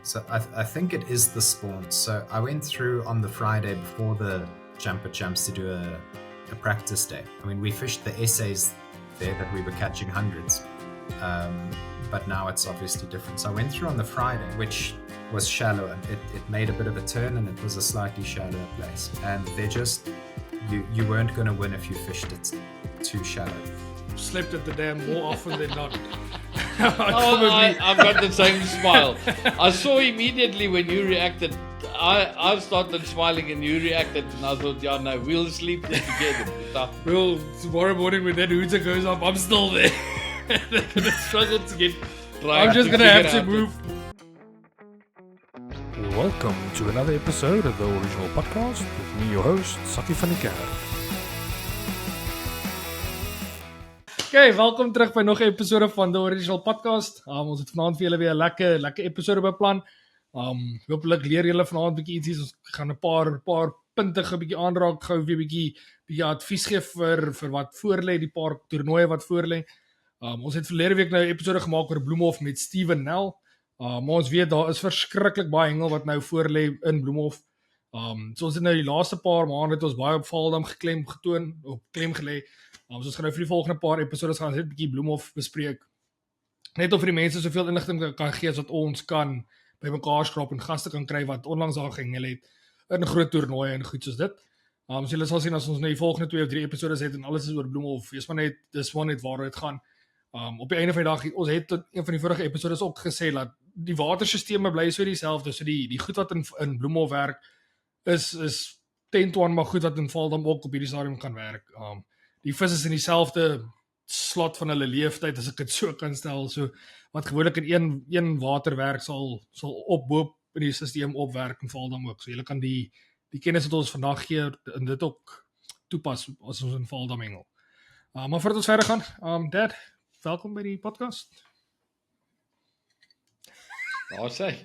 So I think it is the spawn. So I went through on the Friday before the Jumper Jumps to do a practice day. I mean, we fished the essays there that we were catching hundreds. But now it's obviously different. So I went through on the Friday, which was shallow, and it made a bit of a turn, and it was a slightly shallower place. And they're just, you weren't going to win if you fished it too shallow. Slept at the dam more often than not. I've got the same smile. I saw immediately when you reacted. I started smiling and you reacted, and I thought, yeah, no, we'll sleep there together. Well, tomorrow morning when that hooter goes up, I'm still there. They're going to struggle to get... I'm just going to have to move. Welcome to another episode of the Original Podcast with me, your host, Sakkie van die Kerk. Okay, welkom terug by nog 'n episode van the Original Podcast. Ons het vanaand vir julle weer 'n lekker episode beplan. Hopelijk leer julle vanaand 'n bietjie ietsie. Ons gaan 'n paar puntige bietjie aanraak, gou weer bietjie advies gee vir wat voorlê, die paar toernooie wat voorlê. Ons het verlede week nou 'n episode gemaak oor Bloemhof met Steven Nel. Maar ons weet daar is verskriklik baie hengel wat nou voorlê in Bloemhof. So ons het nou die laaste paar maande het ons baie op Bloemhofdam klem gelê. So ons gaan nou vir die volgende paar episodes gaan net 'n bietjie Bloemhof bespreek. Net om vir die mense soveel inligting kan gee as wat ons kan by mekaar skraap en gaste kan kry wat onlangs daar gehengel het in groot toernooie en goed soos dit. So julle sal sien as ons nou die volgende 2 of 3 episodes het en alles is oor Bloemhof, dis maar net waar dit gaan. Op die einde van die dag, ons het een van die vorige episodes ook gesê dat die watersysteme bly so dieselfde, so die goed wat in Bloemhof werk is 10-20 maar goed wat in Valdam ook op hierdie stadium kan werk. Die vis is in dieselfde slot van hulle leeftyd, as ek dit so kan stel, so wat gewoonlik in een waterwerk sal opboop in die systeem opwerk in Valdam ook, so julle kan die kennis wat ons vandag gee en dit ook toepas as ons in Valdam hengel. Maar voordat ons verder gaan, Dad, welkom by die podcast. Daar sê,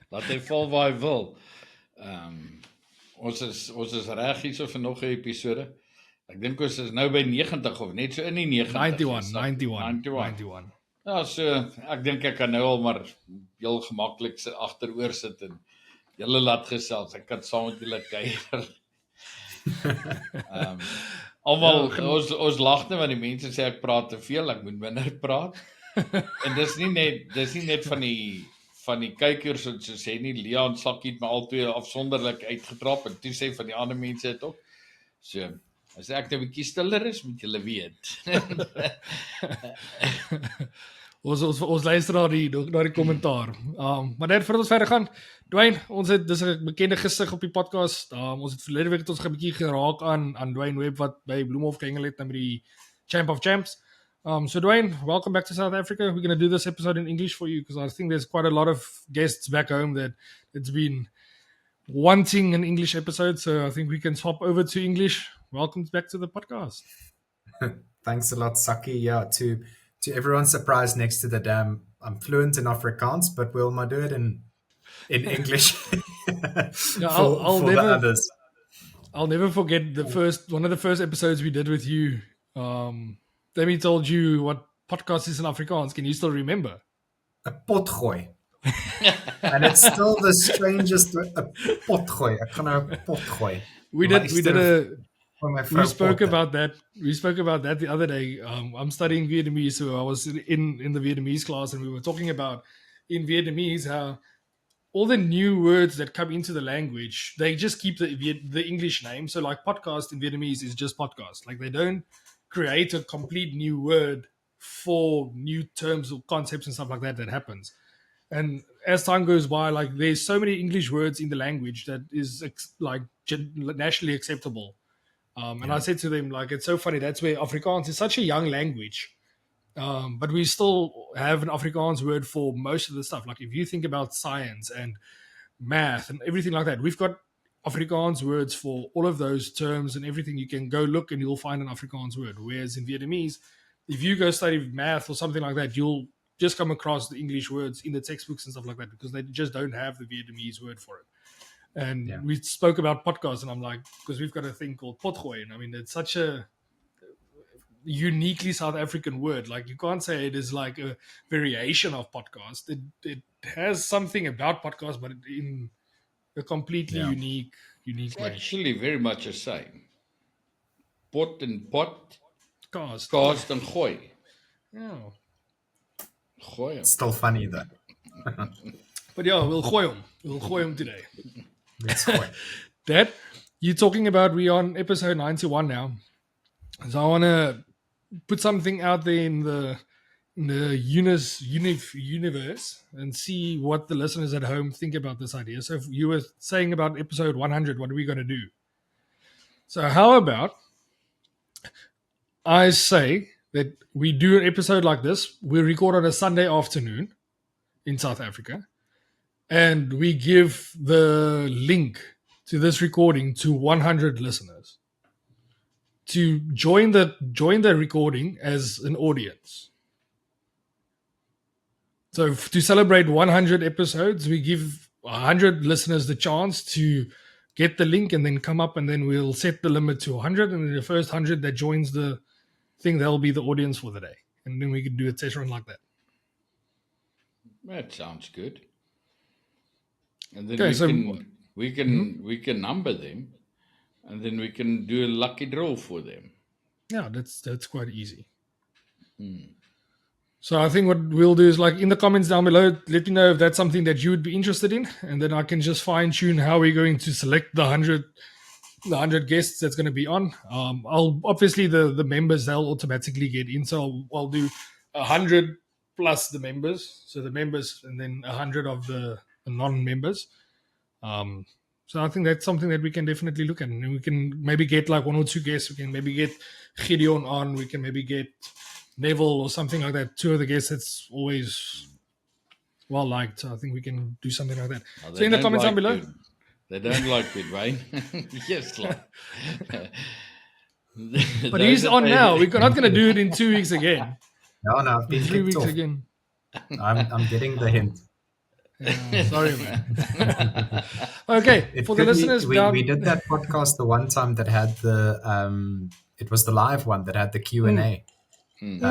laat hy val waar hy wil. Ons is reg hier so vir nog 'n episode. Ek dink ons is nou by 90 of net so in die 90. 91. Ja, so ek dink ek kan nou al maar heel gemaklik agteroor sit en julle laat gesels. Ek kan saam met julle kuier. Almal ons lag net want die mense sê ek praat te veel, ek moet minder praat. En dis nie net van die kykers en so sê nie, Leon Sakkie het my albei afsonderlik uitgetrap en toe sê van die ander mense het ook. So as ek nou 'n bietjie stiller is, moet julle weet. Ons luister na die kommentaar. Maar net voordat ons verder gaan, Duane, dis 'n bekende gesig op die podcast. Ons het verlede week het ons 'n bietjie geraak aan Duane Webb wat by Bloemhof gehengel het met die Champ of Champs. So Duane, welcome back to South Africa. We're going to do this episode in English for you because I think there's quite a lot of guests back home that it's been wanting an English episode. So I think we can swap over to English. Welcome back to the podcast. Thanks a lot, Sakkie. Yeah, to everyone's surprise, next to the dam, I'm fluent in Afrikaans, but we'll do it in English. Yeah, for the others. I'll never forget one of the first episodes we did with you. Demi told you what podcast is in Afrikaans. Can you still remember? A potgooi. And it's still the strangest, a potgooi. Ek gaan nou 'n potgooi. We spoke about that the other day. I'm studying Vietnamese, so I was in the Vietnamese class, and we were talking about in Vietnamese how all the new words that come into the language, they just keep the English name. So like podcast in Vietnamese is just podcast. Like they don't create a complete new word for new terms or concepts and stuff like that happens. And as time goes by, like there's so many English words in the language that is like nationally acceptable. And I said to them, like, it's so funny. That's where Afrikaans is such a young language. But we still have an Afrikaans word for most of the stuff. Like if you think about science and math and everything like that, we've got Afrikaans words for all of those terms and everything. You can go look and you'll find an Afrikaans word. Whereas in Vietnamese, if you go study math or something like that, you'll just come across the English words in the textbooks and stuff like that because they just don't have the Vietnamese word for it. And we spoke about podcasts and I'm like, because we've got a thing called potgooi. And I mean, it's such a uniquely South African word. Like, you can't say it is like a variation of podcast. It has something about podcast, but in a completely unique It's way. actually very much the same. Pot and pot, Cast. cast and gooi. Yeah. Gooi hom. Still funny though. But yeah, we'll gooi hom. We'll gooi hom today. Let's go. Dad, you're talking about we're on episode 91 now. So I want to put something out there in the universe and see what the listeners at home think about this idea. So if you were saying about episode 100, what are we going to do? So how about I say that we do an episode like this. We record on a Sunday afternoon in South Africa, and we give the link to this recording to 100 listeners to join the recording as an audience. So to celebrate 100 episodes, we give 100 listeners the chance to get the link and then come up, and then we'll set the limit to 100, and then the first 100 that joins the thing, they'll be the audience for the day. And then we can do a session like that. That sounds good. And then we can number them, and then we can do a lucky draw for them. Yeah, that's quite easy. So I think what we'll do is, like, in the comments down below, let me know if that's something that you would be interested in, and then I can just fine tune how we're going to select the 100 guests that's going to be on. I'll obviously the members, they'll automatically get in, so I'll do 100 plus the members, so the members, and then 100 of the non-members. So I think that's something that we can definitely look at, and we can maybe get like 1 or 2 guests. We can maybe get Gideon on. We can maybe get Neville or something like that. 2 of the guests that's always well liked. So I think we can do something like that. So in the comments down below. They don't like it, Wayne. Yes, like. But he's on now. We're not going to do it in 2 weeks again. No, I've been 3 weeks kicked off. again. I'm getting the hint. Sorry, man. Okay, for the listeners, we did that podcast the one time that had the it was the live one that had the Q&A in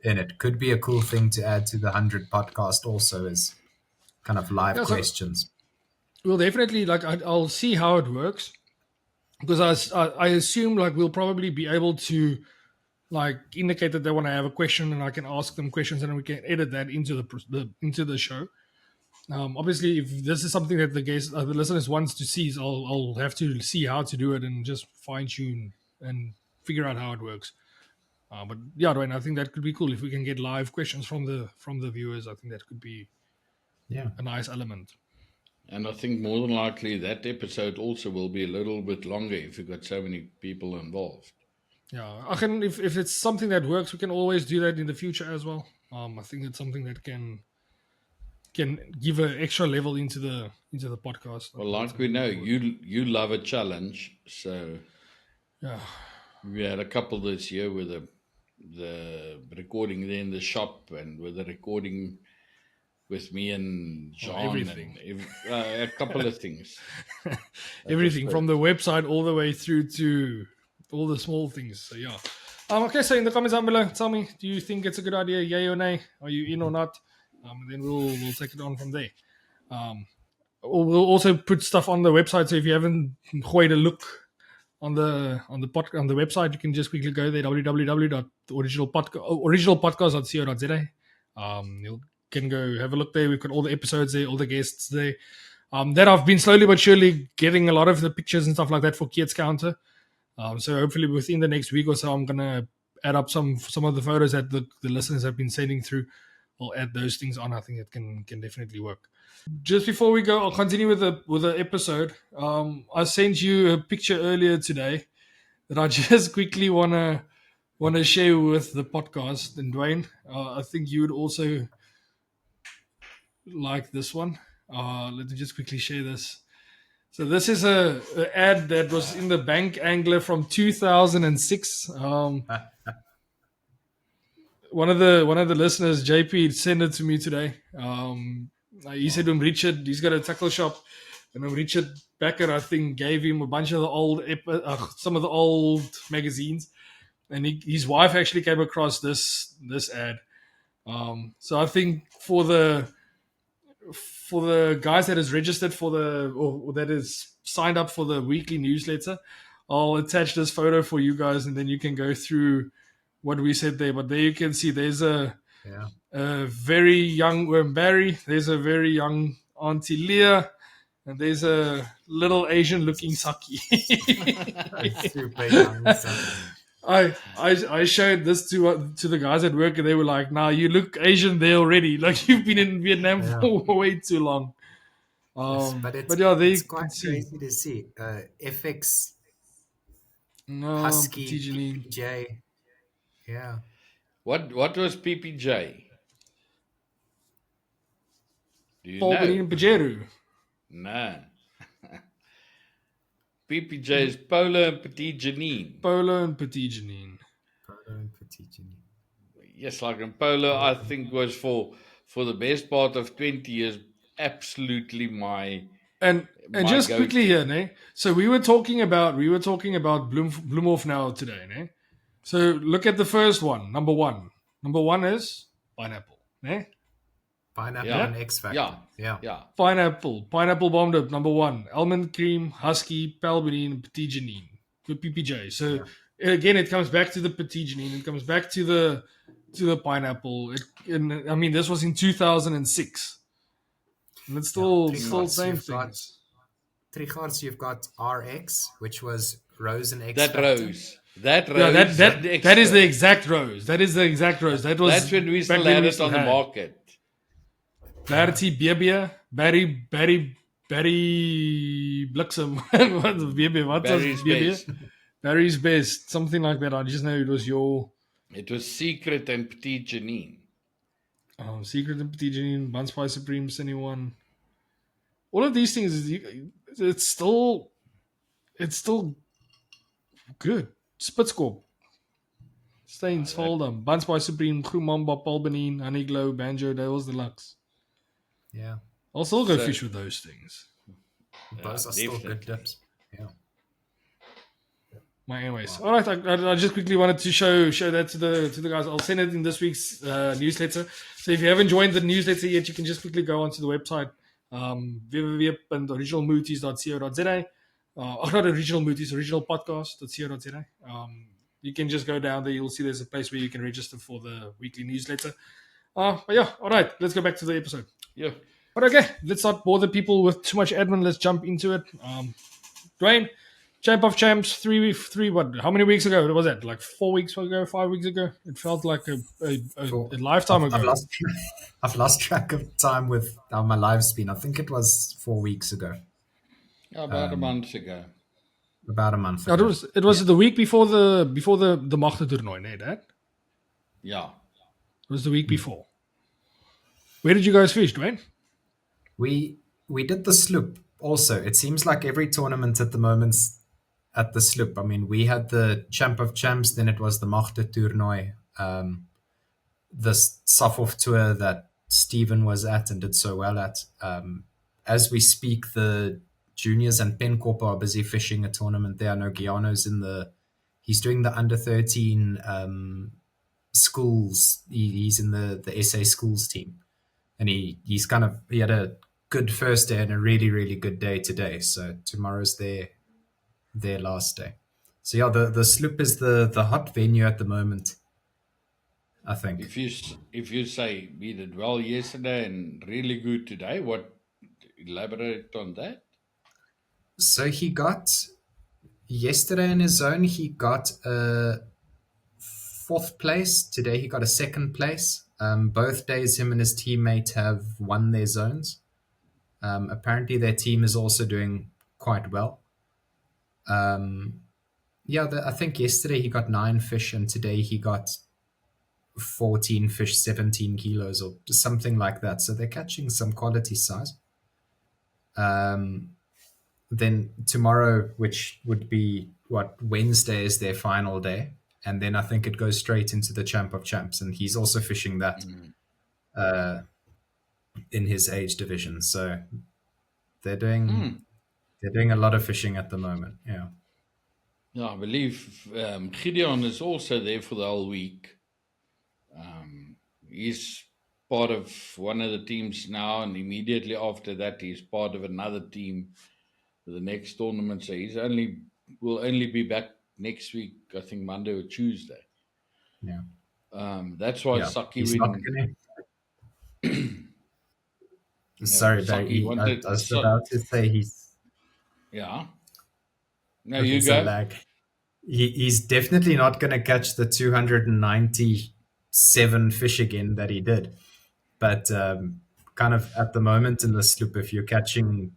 it. Could be a cool thing to add to the 100 podcast also, is kind of live questions. We'll definitely, like, I'll see how it works, because I assume, like, we'll probably be able to, like, indicate that they want to have a question, and I can ask them questions, and we can edit that into the show. Obviously, if this is something that the listeners wants to see, I'll have to see how to do it and just fine tune and figure out how it works. But yeah, Duane, I think that could be cool if we can get live questions from the viewers. I think that could be a nice element. And I think more than likely that episode also will be a little bit longer if you've got so many people involved. Yeah, if it's something that works, we can always do that in the future as well. I think it's something that can give an extra level into the podcast. Well, like we know, you love a challenge, so yeah, we had a couple this year with the recording there in the shop, and with the recording with me and John, everything. And a couple of things. Everything from the website all the way through to all the small things. So yeah. Okay, so in the comments down below, tell me, do you think it's a good idea, yay or nay? Are you in or not? Then we'll take it on from there. We'll also put stuff on the website. So if you haven't quite a look on the website, you can just quickly go there, www.originalpodcast.co.za. You can go have a look there. We've got all the episodes there, all the guests there. That I've been slowly but surely getting a lot of the pictures and stuff like that for Kids Counter. So hopefully within the next week or so, I'm gonna add up some of the photos that the listeners have been sending through. I'll add those things on. I think it can definitely work. Just before we go, I'll continue with the episode. I sent you a picture earlier today that I just quickly wanna share with the podcast. And Duane, I think you would also like this one. Let me just quickly share this. So this is a ad that was in the Bank Angler from 2006. One of the listeners, JP, sent it to me today. He said Richard, he's got a tackle shop, and Richard Becker, I think, gave him a bunch of the old some of the old magazines, and his wife actually came across this ad. So I think for the guys that is registered for or that is signed up for the weekly newsletter, I'll attach this photo for you guys, and then you can go through what we said there. But there you can see there's a very young Barry, there's a very young Auntie Leah, and there's a little Asian-looking Saki. Super young. I showed this to the guys at work, and they were like, "Nah, you look Asian there already. Like you've been in Vietnam for way too long." But it's quite crazy to see. FX, no, Husky, Janine. PPJ. Yeah. What was PPJ? Do you Paul know? Benin Pajeru. No. PPJ is Polo and Petit Janine. Polo and Petit Janine. Polo and Petit Janine. Yes, like in Polo, I think was for the best part of 20 years, absolutely my just go-to. quickly here, ne? So we were talking about Bloemhof now today, ne? So look at the first one, number one. Number one is pineapple, ne? Pineapple and X Factor. Yeah. Pineapple bombed up, number one. Almond cream, Husky, Palberin, Petit Janine. The PPJ. So again, it comes back to the Petit Janine. It comes back to the pineapple. This was in 2006. And it's still same things. Trigards, you've got RX, which was Rose and X That Factor. rose. That rose. Yeah, that is the exact rose. That is the exact rose. That's when we still had it on the market. Bertie BB, Barry Bliksem. What's BB? What was BB? Barry's best. Something like that. I just know it was It was Secret and Petit Janine. Secret and Petit Janine, Bun Spice Supreme, anyone. All of these things, it's still good. Spitscorp, Stains, Fold'em, Bun Spice Supreme, Krumamba, Palbenin, Honeyglow, Banjo, that was deluxe. Yeah. I'll still go fish with those things. Those are still good dips. Yeah. Anyways, all right. I just quickly wanted to show that to the guys. I'll send it in this week's newsletter. So if you haven't joined the newsletter yet, you can just quickly go onto the website www.originalmovies.co.za. Not Original Movies, Originalpodcast.co.za. You can just go down there. You'll see there's a place where you can register for the weekly newsletter. But yeah, all right. Let's go back to the episode. Yeah. But okay, let's not bother people with too much admin. Let's jump into it. Duane, Champ of Champs, three. What? How many weeks ago was that? Like 4 weeks ago, 5 weeks ago? It felt like a lifetime ago. I've lost track of time with how my live's been. I think it was 4 weeks ago. About a month ago. About a month ago. It was the week before the Magte toernooi, nee, Dad? Yeah. It was the week before. Where did you guys fish, Duane? We did the sloop also. It seems like every tournament at the moment's at the sloop. I mean, we had the Champ of Champs, then it was the Magte toernooi, the Safhof tour that Stephen was at and did so well at. As we speak, the juniors and Penkop are busy fishing a tournament there. I know Giano's he's doing the under 13 schools. He's in the SA schools team. And he had a good first day and a really, really good day today. So tomorrow's their last day. So yeah, the sloop is the hot venue at the moment, I think. If you say we did well yesterday and really good today, what elaborate on that? So he got yesterday in his zone, he got a 4th place. Today he got a 2nd place. Both days him and his teammate have won their zones. Apparently their team is also doing quite well. I think yesterday he got 9 fish and today he got 14 fish, 17 kilos or something like that. So they're catching some quality size. Then tomorrow, which would be Wednesday, is their final day. And then I think it goes straight into the Champ of Champs. And he's also fishing that in his age division. So they're doing a lot of fishing at the moment. Yeah. Yeah, I believe Gideon is also there for the whole week. He's part of one of the teams now, and immediately after that, he's part of another team for the next tournament. So will only be back next week, I think Monday or Tuesday. Yeah. That's why Yeah. Saki He's not when Sorry, Saki Barry. I wanted. was about to say he's Yeah. No, okay. you So, go. like, he's definitely not going to catch the 297 fish again that he did. But kind of at the moment in the sloop, if you're catching,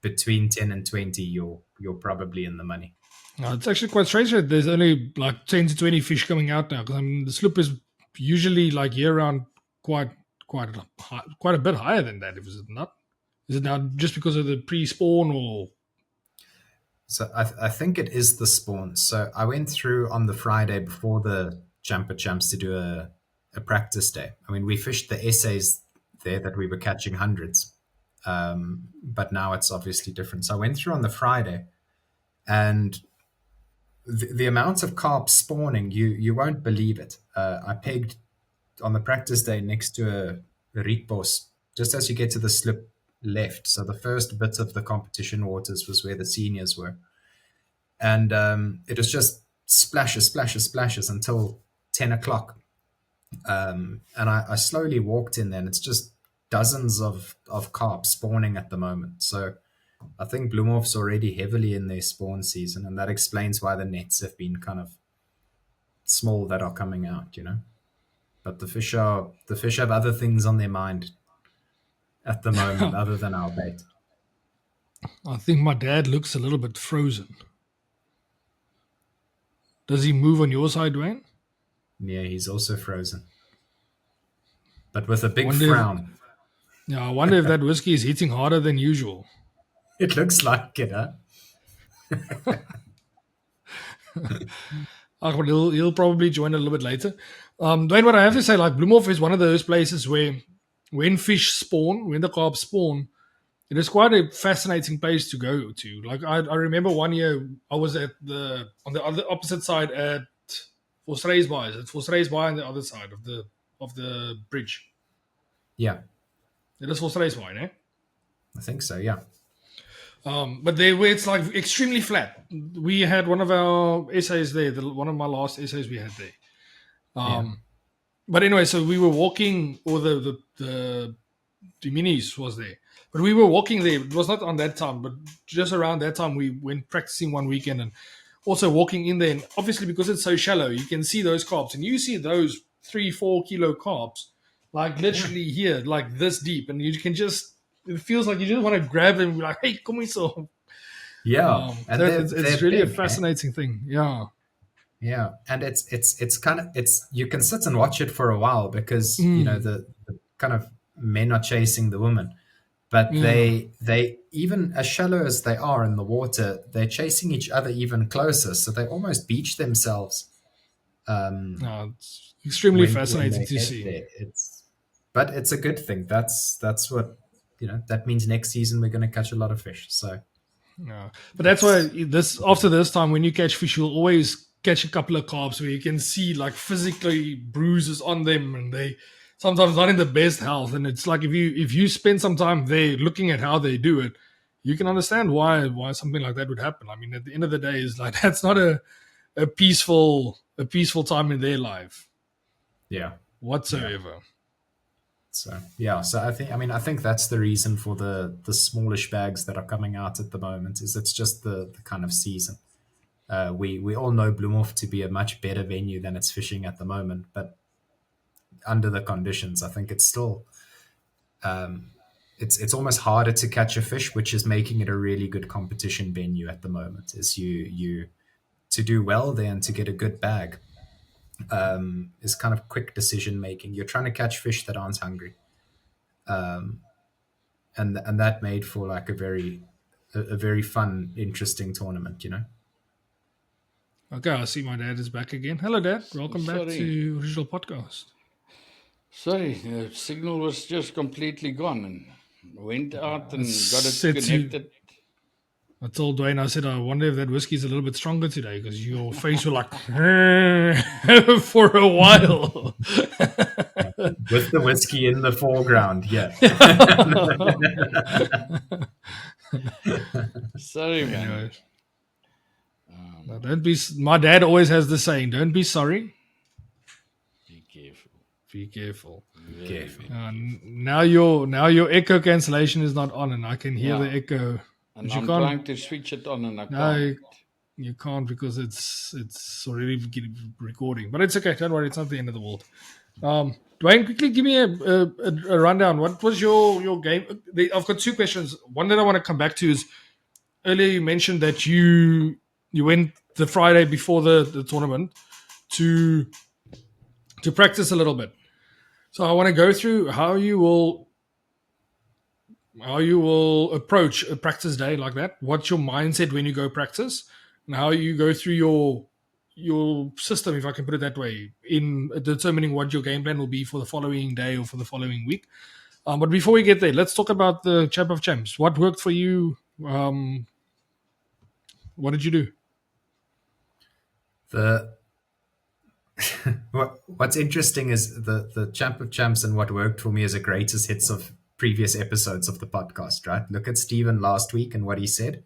between 10 and 20, you're probably in the money. No, it's actually quite strange that there's only like 10 to 20 fish coming out now. Because I mean, the sloop is usually like year round quite a bit higher than that. Is it not? Is it now just because of the pre-spawn or? So I think it is the spawn. So I went through on the Friday before the Jumper Champs to do a practice day. I mean, we fished the essays there that we were catching hundreds, but now it's obviously different. So I went through on the Friday, and the amount of carp spawning, you won't believe it. I pegged on the practice day next to a rietbos, just as you get to the slip left. So the first bit of the competition waters was where the seniors were. And it was just splashes until 10 o'clock. And I slowly walked in there, and it's just dozens of carp spawning at the moment. So I think Bloemhof's already heavily in their spawn season, and that explains why the nets have been kind of small that are coming out, But the fish have other things on their mind at the moment other than our bait. I think my dad looks a little bit frozen. Does he move on your side, Duane? Yeah, he's also frozen, but with a big Wonder frown. Yeah, I wonder if that whiskey is hitting harder than usual. It looks like it, huh? But he'll probably join a little bit later. Dwayne, what I have to say, like Bloemhof is one of those places where when fish spawn, when the carp spawn, it is quite a fascinating place to go to. Like I remember one year I was on the other opposite side at Vosreisbaai. Is it Vosreisbaai on the other side of the bridge? Yeah, It is Vosreisbaai, eh? I think so. Yeah. But where it's like extremely flat. We had one of our essays there, one of my last essays we had there. But anyway, so we were walking, or the minis was there. But we were walking there. It was not on that time, but just around that time we went practicing one weekend and also walking in there. And obviously because it's so shallow, you can see those carps. And you see those 3-4 kilo carps, like literally here, like this deep. And you can just, it feels like you just want to grab them and be like, hey, come here. So Yeah. and so it's really big, a fascinating thing. Yeah. Yeah. And it's kind of, you can sit and watch it for a while because, the kind of men are chasing the women. But they even as shallow as they are in the water, they're chasing each other even closer. So they almost beach themselves. It's extremely fascinating to see. But it's a good thing. That's what, that means next season we're going to catch a lot of fish. So, but that's why after this time, when you catch fish, you'll always catch a couple of carps where you can see like physically bruises on them, and they sometimes not in the best health. And it's like if you spend some time there looking at how they do it, you can understand why something like that would happen. I mean, at the end of the day, is like that's not a peaceful time in their life. Yeah. Whatsoever. Yeah. So I think that's the reason for the smallish bags that are coming out at the moment. Is it's just the kind of season. We all know Bloemhof to be a much better venue than it's fishing at the moment, but under the conditions, I think it's still it's almost harder to catch a fish, which is making it a really good competition venue at the moment. Is you to do well there and to get a good bag. Is kind of quick decision making. You're trying to catch fish that aren't hungry, and that made for like a very fun, interesting tournament. Okay, I see my dad is back again. Hello, Dad. Welcome back to Original Podcast. Sorry, the signal was just completely gone and went out and got it connected. I told Duane, I said, I wonder if that whiskey is a little bit stronger today because your face was like for a while. With the whiskey in the foreground, yeah. Sorry, man. Anyways. No, don't be. My dad always has the saying, "Don't be sorry, Be careful. be careful." Very, very Now your echo cancellation is not on, and I can hear Yeah. the echo. And But you I'm can't- trying to switch it on and I No, can't. you can't because it's already recording. But it's okay. Don't worry. It's not the end of the world. Duane, quickly give me a rundown. What was your game? I've got two questions. One that I want to come back to is earlier you mentioned that you went the Friday before the tournament to practice a little bit. So I want to go through how you will approach a practice day like that. What's your mindset when you go practice, and how you go through your system, if I can put it that way, in determining what your game plan will be for the following day or for the following week. But before we get there, let's talk about the Champ of Champs. What worked for you? What did you do? What's interesting is the Champ of Champs and what worked for me is a greatest hits of previous episodes of the podcast, right? Look at Stephen last week and what he said,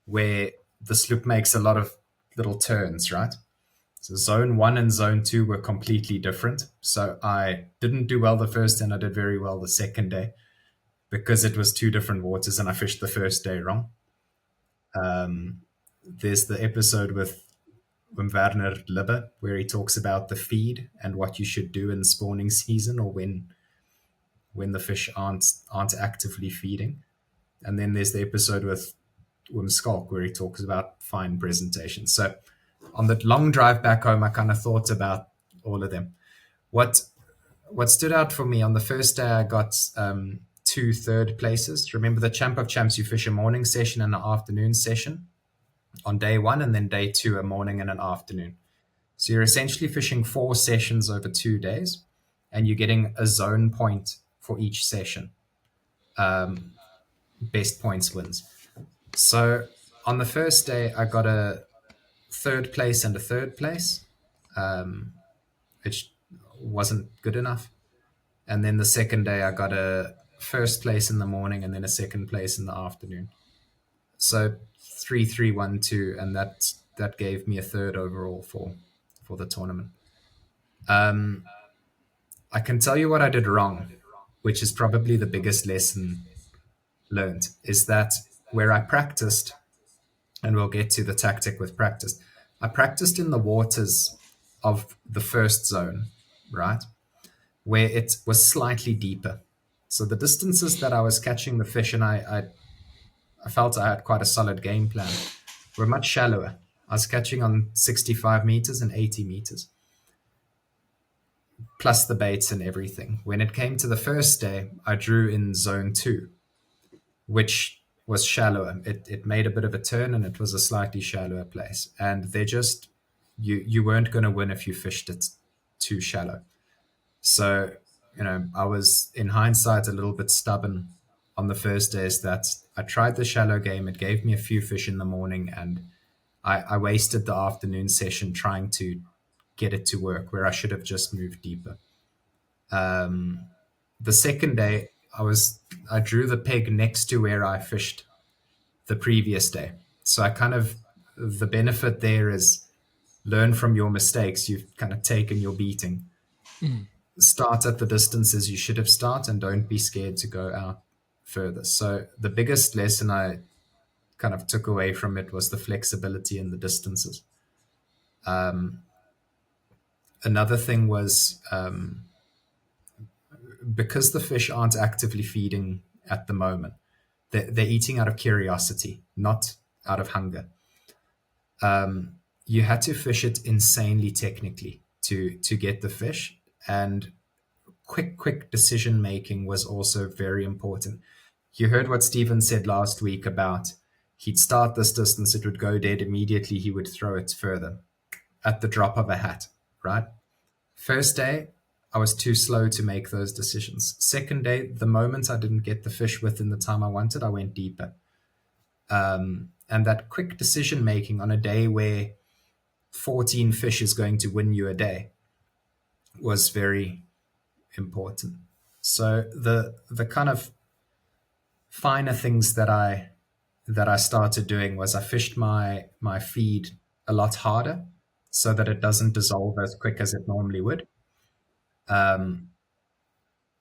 where the sloop makes a lot of little turns, right? So zone 1 and zone 2 were completely different. So I didn't do well the first day and I did very well the second day because it was two different waters and I fished the first day wrong. There's the episode with Werner Libbe where he talks about the feed and what you should do in spawning season or when the fish aren't actively feeding. And then there's the episode with Wim Skalk where he talks about fine presentation. So on the long drive back home, I kind of thought about all of them. What stood out for me on the first day, I got 2 third places. Remember the Champ of Champs, you fish a morning session and an afternoon session on day 1, and then day 2, a morning and an afternoon. So you're essentially fishing 4 sessions over 2 days, and you're getting a zone point for each session. Best points wins. So on the first day, I got a 3rd place and a 3rd place, which wasn't good enough. And then the second day, I got a 1st place in the morning and then a 2nd place in the afternoon. So 3, 3, 1, 2, and that gave me a 3rd overall for the tournament. I can tell you what I did wrong, which is probably the biggest lesson learned, is that where I practiced, and we'll get to the tactic with practice, I practiced in the waters of the first zone, right, where it was slightly deeper. So the distances that I was catching the fish, and I felt I had quite a solid game plan, were much shallower. I was catching on 65 meters and 80 meters, plus the baits and everything. When it came to the first day, I drew in zone 2, which was shallower. It made a bit of a turn and it was a slightly shallower place. And they just, you weren't going to win if you fished it too shallow. So, I was, in hindsight, a little bit stubborn on the first days that I tried the shallow game. It gave me a few fish in the morning and I wasted the afternoon session trying to get it to work where I should have just moved deeper. The second day, I drew the peg next to where I fished the previous day. So the benefit there is learn from your mistakes. You've kind of taken your beating. Start at the distances you should have started and don't be scared to go out further. So the biggest lesson I kind of took away from it was the flexibility in the distances. Another thing was because the fish aren't actively feeding at the moment, they're eating out of curiosity, not out of hunger. You had to fish it insanely technically to get the fish, and quick decision making was also very important. You heard what Stephen said last week about he'd start this distance, it would go dead immediately, he would throw it further at the drop of a hat, right? First day, I was too slow to make those decisions. Second day, the moment I didn't get the fish within the time I wanted, I went deeper. And that quick decision making on a day where 14 fish is going to win you a day was very important. So the kind of finer things that I started doing was I fished my feed a lot harder so that it doesn't dissolve as quick as it normally would.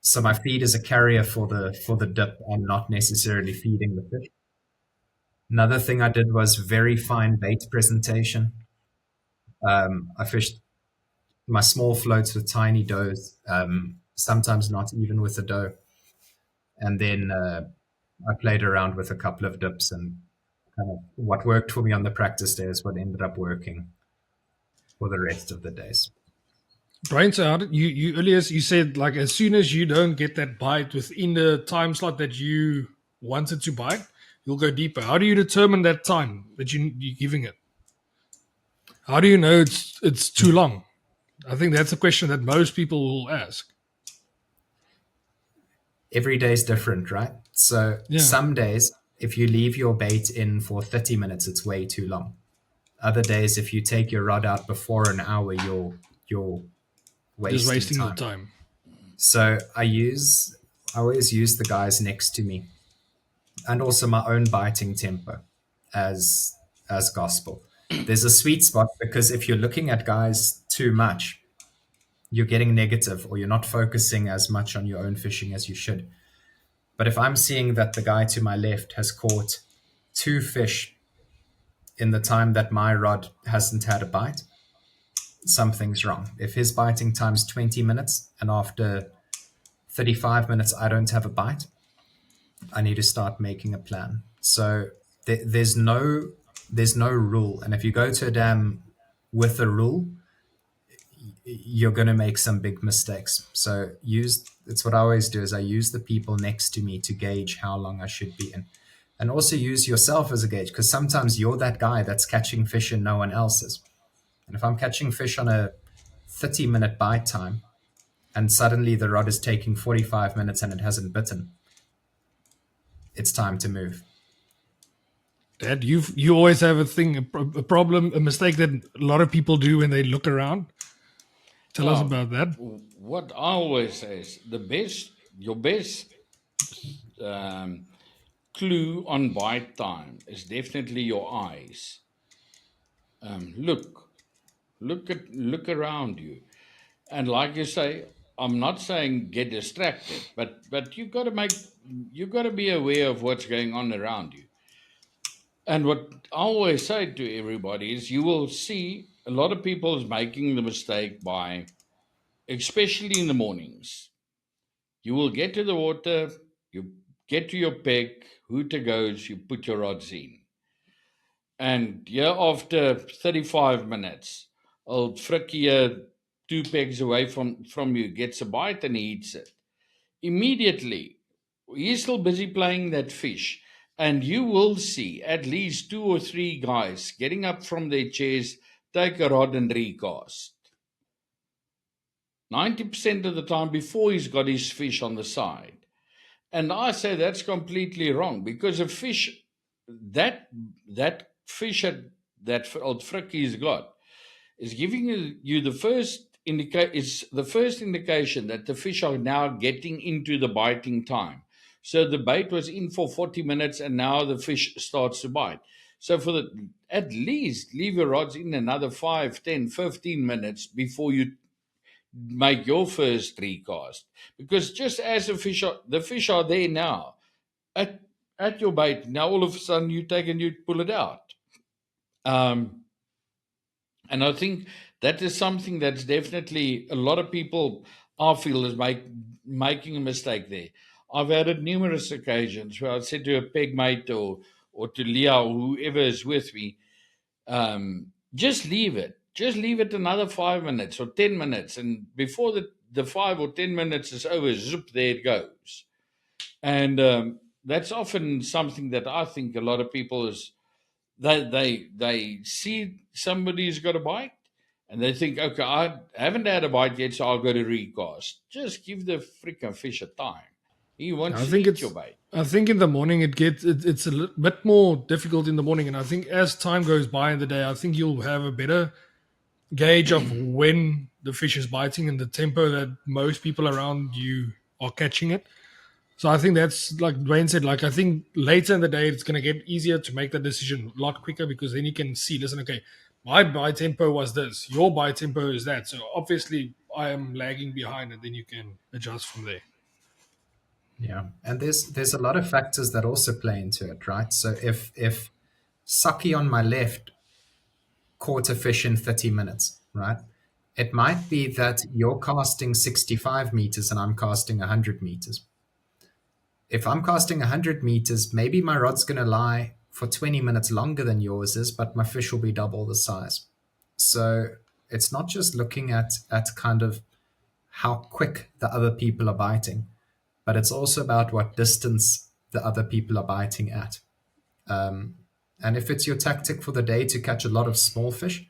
So my feed is a carrier for the dip and not necessarily feeding the fish. Another thing I did was very fine bait presentation. I fished my small floats with tiny does, sometimes not even with a doe. And then I played around with a couple of dips, and kind of what worked for me on the practice day is what ended up working for the rest of the days. Brian, so you earlier you said like as soon as you don't get that bite within the time slot that you wanted to bite, you'll go deeper. How do you determine that time that you're giving it? How do you know it's too long? I think that's a question that most people will ask. Every day is different, right? So some days, if you leave your bait in for 30 minutes, it's way too long. Other days, if you take your rod out before an hour, you're just wasting time. your time. So I always use the guys next to me, and also my own biting tempo as gospel. There's a sweet spot, because if you're looking at guys too much, you're getting negative, or you're not focusing as much on your own fishing as you should. But if I'm seeing that the guy to my left has caught 2 fish in the time that my rod hasn't had a bite, something's wrong. If his biting time's 20 minutes and after 35 minutes I don't have a bite, I need to start making a plan. So there's no rule. And if you go to a dam with a rule, you're going to make some big mistakes. So it's what I always do, is I use the people next to me to gauge how long I should be in. And also use yourself as a gauge, because sometimes you're that guy that's catching fish and no one else is. And if I'm catching fish on a 30-minute bite time and suddenly the rod is taking 45 minutes and it hasn't bitten, it's time to move. Dad, you always have a problem, a mistake that a lot of people do when they look around. Tell us about that. What I always say is your best clue on bite time is definitely your eyes. Look around you, and like you say, I'm not saying get distracted, but you got to be aware of what's going on around you. And what I always say to everybody is, you will see a lot of people is making the mistake by, especially in the mornings, you will get to the water, you get to your peg, hooter goes, you put your rods in. And after 35 minutes, old Frikkie 2 pegs away from you gets a bite and he eats it. Immediately, he's still busy playing that fish. And you will see at least 2 or 3 guys getting up from their chairs, take a rod and recast. 90% of the time before he's got his fish on the side. And I say that's completely wrong, because a fish, that fish that old Frikkie's got is giving you the first indication that the fish are now getting into the biting time. So the bait was in for 40 minutes and now the fish starts to bite. So at least leave your rods in another 5, 10, 15 minutes before you make your first recast. Because just as the fish are there now at your bait, now all of a sudden you take and you pull it out. And I think that is something that's definitely a lot of people, I feel, is making a mistake there. I've had it numerous occasions where I said to a peg mate or to Leah or whoever is with me, just leave it. Just leave it another 5 minutes or 10 minutes. And before the 5 or 10 minutes is over, zoop, there it goes. And that's often something that I think a lot of people is, they see somebody's got a bite and they think, okay, I haven't had a bite yet, so I'll go to recast. Just give the freaking fish a time. He wants I to think eat it's. your bait. I think in the morning it's a bit more difficult in the morning, and I think as time goes by in the day, I think you'll have a better gauge of when the fish is biting and the tempo that most people around you are catching it. So I think that's like Duane said. Like I think later in the day, it's going to get easier to make that decision a lot quicker because then you can see, listen, okay, my bite tempo was this, your bite tempo is that. So obviously I am lagging behind, and then you can adjust from there. Yeah, and there's a lot of factors that also play into it, right? So if Saki on my left caught a fish in 30 minutes, right? It might be that you're casting 65 meters and I'm casting 100 meters. If I'm casting 100 meters, maybe my rod's going to lie for 20 minutes longer than yours is, but my fish will be double the size. So it's not just looking at kind of how quick the other people are biting, but it's also about what distance the other people are biting at. And if it's your tactic for the day to catch a lot of small fish,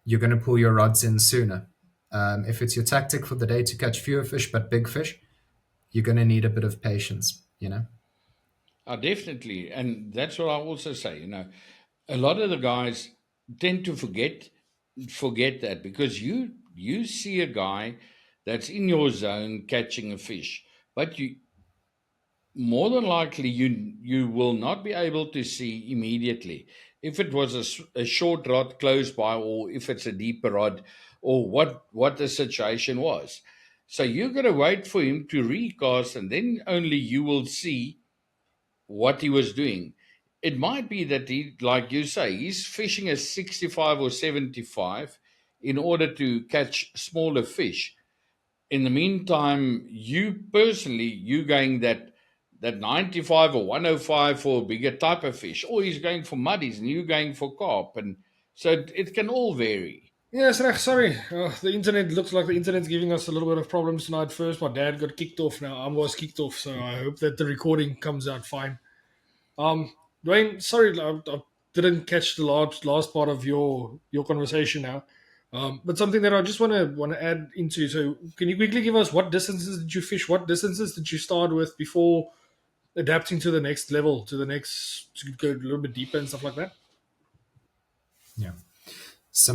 you're going to pull your rods in sooner. If it's your tactic for the day to catch fewer fish but big fish, you're going to need a bit of patience, you know? Definitely. And that's what I also say, a lot of the guys tend to forget that because you see a guy that's in your zone catching a fish, but you more than likely you will not be able to see immediately if it was a short rod close by or if it's a deeper rod or what the situation was. So you're going to wait for him to recast, and then only you will see what he was doing. It might be that he, like you say, he's fishing a 65 or 75 in order to catch smaller fish. In the meantime, you going that 95 or 105 for a bigger type of fish, or he's going for muddies and you going for carp, and so it can all vary. Yes, Rech, sorry. The internet looks like the internet's giving us a little bit of problems tonight. First, my dad got kicked off. Now I was kicked off, so I hope that the recording comes out fine. Duane, sorry, I didn't catch the last part of your conversation now. But something that I just want to add into. So, can you quickly give us what distances did you fish? What distances did you start with before adapting to the next level, to go a little bit deeper and stuff like that? Yeah. So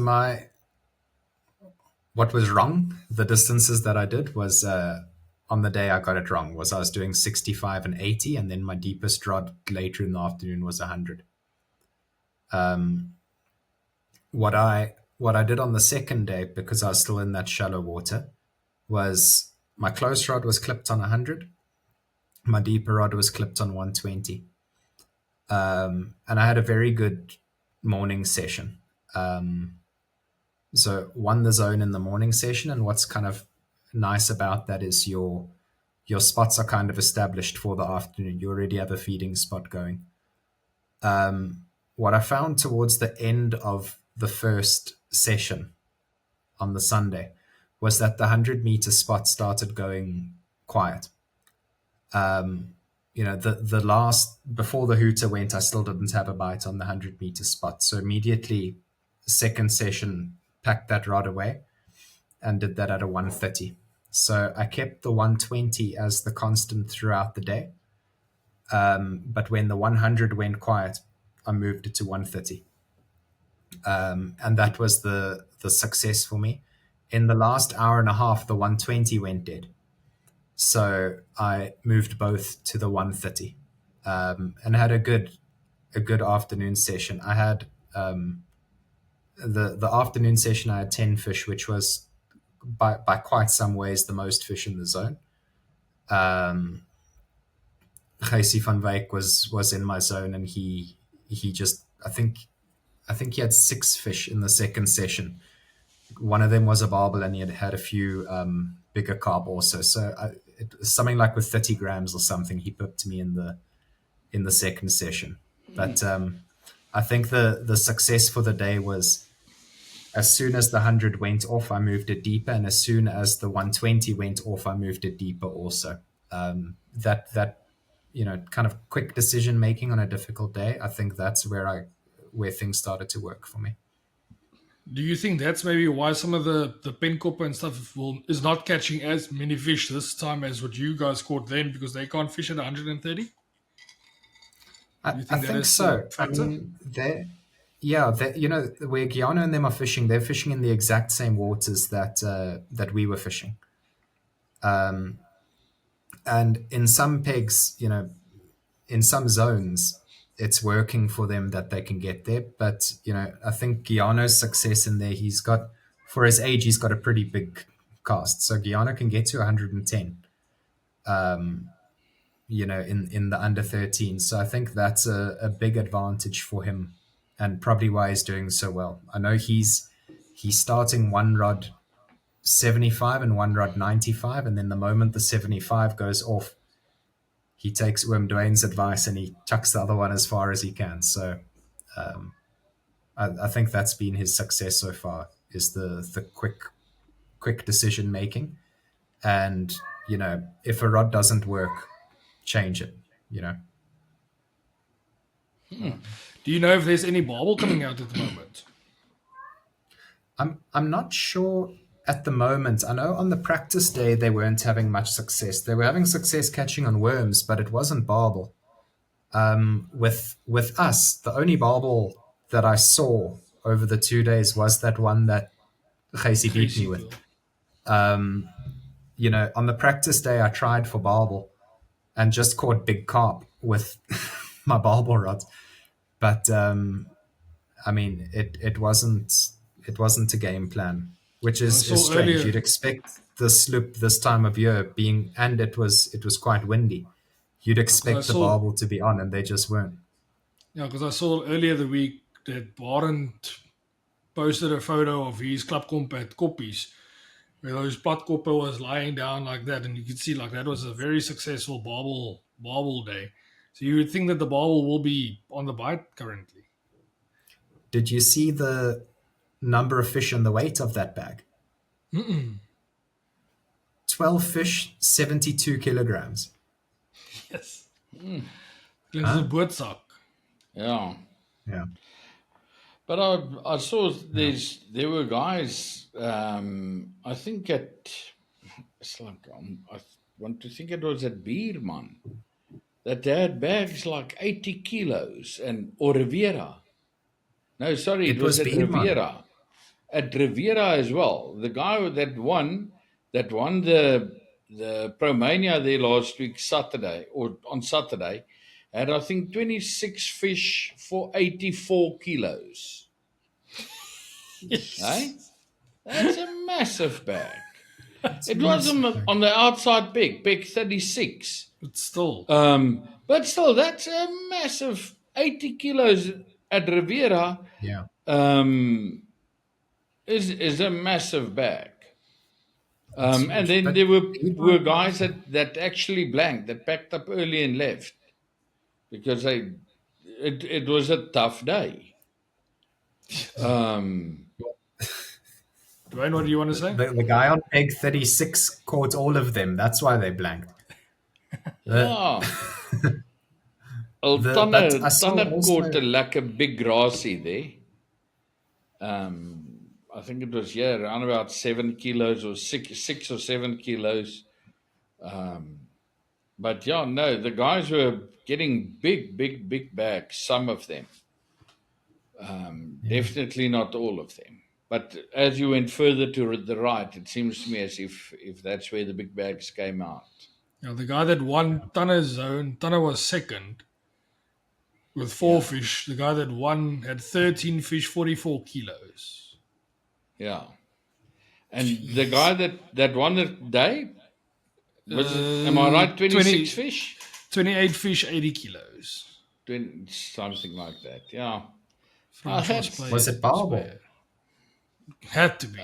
what was wrong, the distances that I did was on the day I got it wrong, was I was doing 65 and 80, and then my deepest rod later in the afternoon was 100. What I did on the second day, because I was still in that shallow water, was my close rod was clipped on 100, my deeper rod was clipped on 120. And I had a very good morning session. So won the zone in the morning session, and what's kind of nice about that is your spots are kind of established for the afternoon. You already have a feeding spot going. What I found towards the end of the first session on the Sunday was that the 100-meter spot started going quiet. The last, before the hooter went, I still didn't have a bite on the 100-meter spot. So immediately, second session, packed that rod away and did that at a 130. So I kept the 120 as the constant throughout the day. But when the 100 went quiet, I moved it to 130. And that was the success for me. In the last hour and a half, the 120 went dead. So I moved both to the 130 and had a good afternoon session. I had the afternoon session, I had 10 fish, which was by quite some ways the most fish in the zone. Gijsie van Wyk was in my zone, and he just, I think he had 6 fish in the second session. One of them was a barbel, and he had a few bigger carp also. So something like with 30 grams or something, he pipped me in the second session. But I think the success for the day was, as soon as the 100 went off, I moved it deeper, and as soon as the 120 went off, I moved it deeper also. That kind of quick decision making on a difficult day, I think that's where things started to work for me. Do you think that's maybe why some of the penkopper and stuff is not catching as many fish this time as what you guys caught then because they can't fish at 130? I think so. I mean, where Guyana and them are fishing, they're fishing in the exact same waters that we were fishing. And in some pegs, in some zones, it's working for them that they can get there. But, I think Guyana's success in there, for his age, he's got a pretty big cast. So Guyana can get to 110, in the under 13. So I think that's a big advantage for him and probably why he's doing so well. I know he's starting one rod 75 and one rod 95. And then the moment the 75 goes off, he takes Duane's advice and he chucks the other one as far as he can. So I think that's been his success so far, is the quick decision making. And, if a rod doesn't work, change it, Do you know if there's any barbel coming out at the moment? I'm not sure at the moment. I know on the practice day they weren't having much success. They were having success catching on worms, but it wasn't barbel. With us, the only barbel that I saw over the 2 days was that one that Casey beat me with. On the practice day I tried for barbel and just caught big carp with my barbel rods. But I mean, it wasn't a game plan, which is strange. Earlier, you'd expect the sloop this time of year and it was quite windy. You'd expect the barbel to be on, and they just weren't. Yeah, because I saw earlier the week that Barend posted a photo of his klapkomp at Koppies, where those platkopper was lying down like that, and you could see like that was a very successful barbel day. So you would think that the barbel will be on the bite currently. Did you see the number of fish and the weight of that bag? 12 fish, 72 kilograms. Yes. This is a bootsak. Yeah. Yeah. But I saw there were guys, I think I want to think it was at Bierman, that they had bags like 80 kilos or Riviera. No, sorry, it was at Riviera. At Riviera as well. The guy that won the Promania there last week, on Saturday, had I think 26 fish for 84 kilos. Hey? That's a massive bag. It was on the outside peg 36. But still. That's a massive 80 kilos at Riviera. Yeah. Is a massive bag. And then there were guys that actually blanked, that packed up early and left because it was a tough day. Duane, what do you want to say? The guy on peg 36 caught all of them. That's why they blanked. Ja. Tanne caught a lekker big grassie there. I think it was around about 7 kilos or 6 or 7 kilos. But the guys were getting big bags, some of them. Definitely not all of them. But as you went further to the right, it seems to me as if that's where the big bags came out. Yeah, the guy that won Tanne's zone, Tanne was second with 4 fish. The guy that won had 13 fish, 44 kilos. Yeah. And the guy that won the day, am I right, 26 fish? 28 fish, 80 kilos. Something like that, yeah. Was it barbel? Had to be.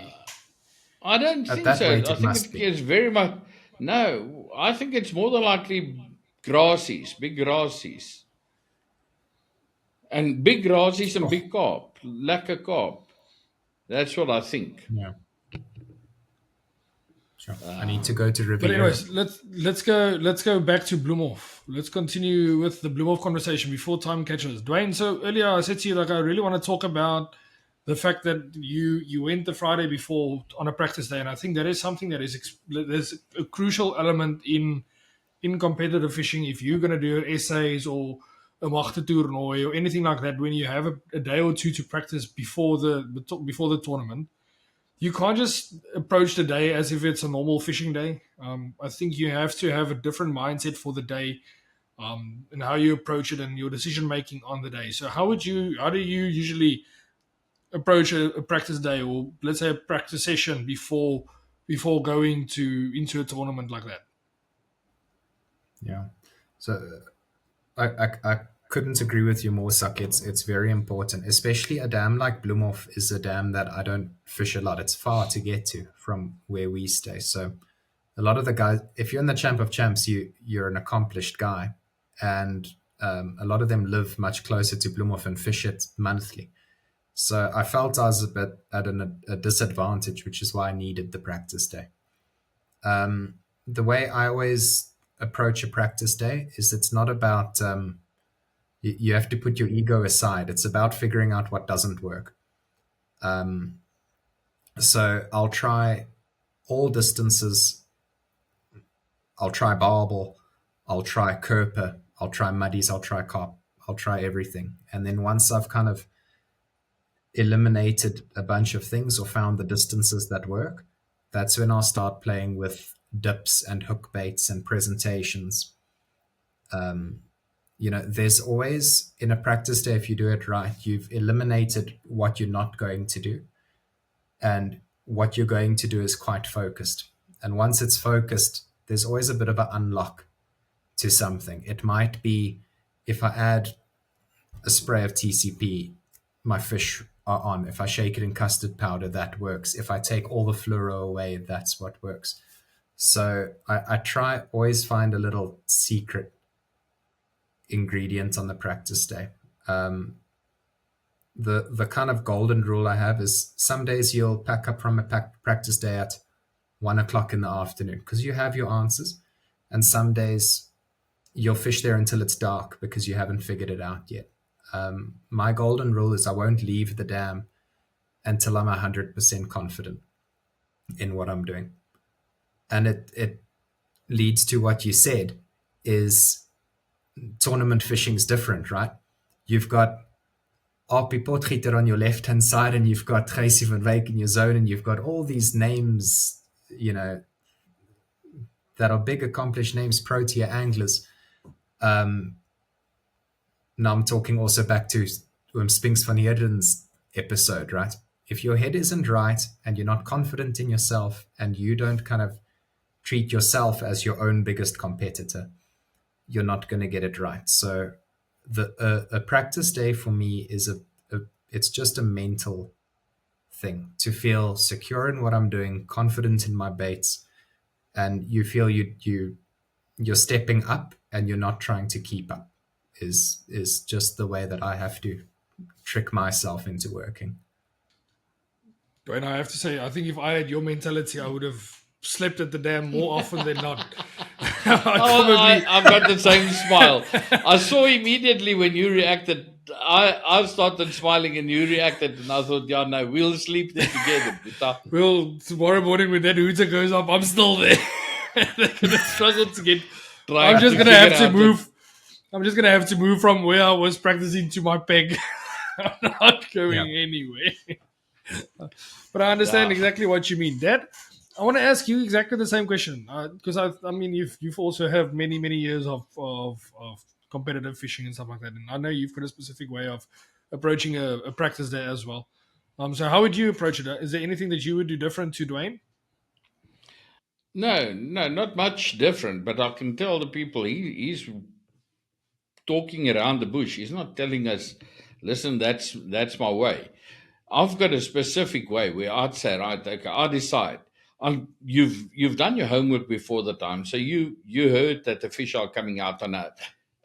I don't think so. I think it's very much... No, I think it's more than likely grassies, big grassies. And big grassies and big carp, lekker carp. That's what I think. Yeah. Sure. I need to go to Riviera. But anyways, let's go back to Bloemhof. Let's continue with the Bloemhof conversation before time catches. Duane, so earlier I said to you, I really want to talk about the fact that you went the Friday before on a practice day, and I think that is something that there's a crucial element in competitive fishing. If you're going to do essays or a magte-toernooi or anything like that, when you have a day or two to practice before the tournament, you can't just approach the day as if it's a normal fishing day. I think you have to have a different mindset for the day, and how you approach it and your decision making on the day. So how do you usually approach a practice day, or let's say a practice session before going into a tournament like that? Yeah. So I couldn't agree with you more, Suck. It's very important, especially a dam like Bloemhof is a dam that I don't fish a lot. It's far to get to from where we stay. So a lot of the guys, if you're in the Champ of Champs, you're an accomplished guy, and a lot of them live much closer to Bloemhof and fish it monthly. So I felt I was a bit at a disadvantage, which is why I needed the practice day. The way I always approach a practice day is it's not about you have to put your ego aside. It's about figuring out what doesn't work. So I'll try all distances. I'll try barbel, I'll try kerper, I'll try muddies, I'll try carp, I'll try everything. And then once I've kind of eliminated a bunch of things or found the distances that work, that's when I'll start playing with dips and hook baits and presentations. There's always, in a practice day, if you do it right, you've eliminated what you're not going to do, and what you're going to do is quite focused. And once it's focused, there's always a bit of an unlock to something. It might be, if I add a spray of TCP, my fish are on. If I shake it in custard powder, that works. If I take all the fluoro away, that's what works. So I try always find a little secret ingredient on the practice day. The kind of golden rule I have is some days you'll pack up from a practice day at 1 o'clock in the afternoon because you have your answers, and some days you'll fish there until it's dark because you haven't figured it out yet. My golden rule is I won't leave the dam until I'm 100% confident in what I'm doing. And it leads to what you said, is tournament fishing is different, right? You've got Arpie Potgieter on your left-hand side, and you've got Tracy van Wyk in your zone, and you've got all these names, that are big accomplished names, Protea anglers. Now I'm talking also back to Spinks van Heerden's episode, right? If your head isn't right and you're not confident in yourself and you don't kind of treat yourself as your own biggest competitor, you're not going to get it right. So a practice day for me is it's just a mental thing to feel secure in what I'm doing, confident in my baits, and you feel you're stepping up and you're not trying to keep up is just the way that I have to trick myself into working. And I have to say, I think if I had your mentality, I would have slept at the dam more often than not. I've got the same smile. I saw immediately when you reacted. I started smiling and you reacted, and I thought, yeah, no, we'll sleep there together. Well, tomorrow morning when that hooter goes up, I'm still there. They're going to struggle to get. I'm just going to have to move. I'm just going to have to move from where I was practicing to my peg. I'm not going anywhere. But I understand exactly what you mean. Dad, I want to ask you exactly the same question, because I mean you've also have many years of competitive fishing and stuff like that, and I know you've got a specific way of approaching a practice day as well. So how would you approach it? Is there anything that you would do different to Duane? No, not much different. But I can tell the people he's talking around the bush. He's not telling us, listen, that's my way. I've got a specific way where I'd say, right, okay, I decide. You've done your homework before the time, so you heard that the fish are coming out on a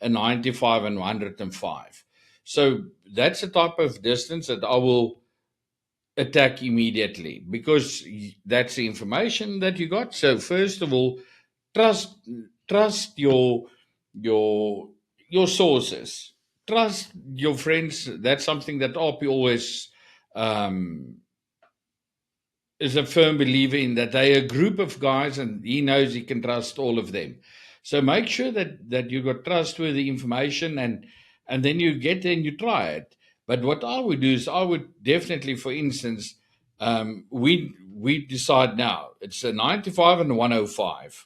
95 and 105. So that's a type of distance that I will attack immediately because that's the information that you got. So first of all, trust your sources. Trust your friends. That's something that RP always is a firm believer in that they're a group of guys and he knows he can trust all of them. So make sure that you got trustworthy information and then you get there and you try it. But what I would do is I would definitely, for instance, we decide now it's a 95 and a 105